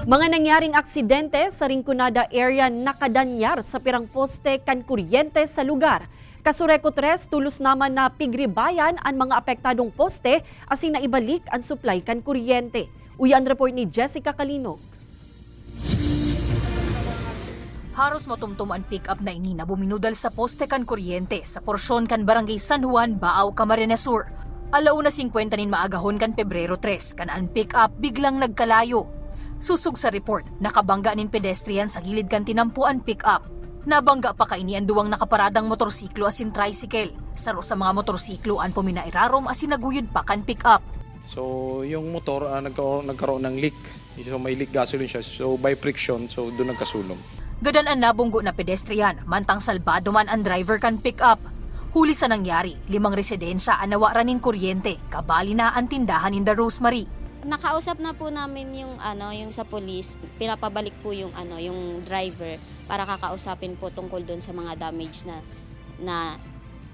Mga nangyaring aksidente sa Rinconada area nakadanyar sa pirang poste kan kuryente sa lugar. Kasureko 3, tulos naman na pigribayan ang mga apektadong poste asin naibalik ang supply kan kuryente. Uyan report ni Jessica Calinog. Haros matumtum ang pick-up na ini na buminudal sa poste kan kuryente sa porsyon kan Barangay San Juan, Baaw, Camarines Sur. 1:50 nin maagahon kan Pebrero 3, kan ang pick-up biglang nagkalayo. Susug sa report, nakabangga nin pedestrian sa gilid kan tinampuan pick-up. Nabangga pa kaini ang duwang nakaparadang motorsiklo asin tricycle. Saro sa mga motorsiklo ang puminairarom asin naguyod pa kan pick-up. So yung motor nagkaroon ng leak. So may leak gasoline siya. So by friction, so doon nagkasulong. Gadan ang nabunggo na pedestrian, mantang salbado man ang driver kan pick-up. Huli sa nangyari, 5 residensya ang nawaran ng kuryente, kabali na ang tindahan in the Rosemary. Nakausap na po namin yung sa police, pinapabalik po yung driver para kakausapin po tungkol doon sa mga damage na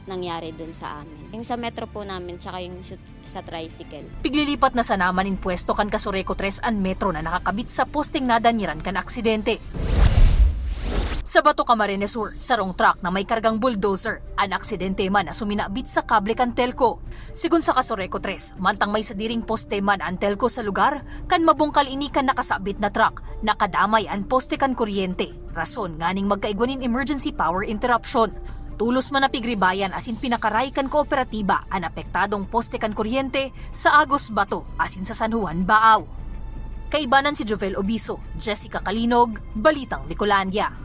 nangyari doon sa amin. Yung sa metro po namin tsaka yung sa tricycle. Piglilipat na sa naman in pwesto kan Kasureko 3 ang metro na nakakabit sa posting nadanyiran kan aksidente. Sa Bato, Camarines Sur, sarong truck na may kargang bulldozer, ang aksidente man na suminabit sa kable kan telco. Sigun sa Kasureko 3, mantang may sadiring poste man ang telco sa lugar, kan mabungkal ini kan nakasabit na truck, nakadamay ang poste kan kuryente. Rason nganing magkaigwanin emergency power interruption. Tulos man na pigribayan asin pinakaray kan kooperatiba ang apektadong poste kan kuryente sa Agos, Bato asin sa San Juan, Baaw. Kaibanan si Jovel Obiso, Jessica Calinog, Balitang Bicolandia.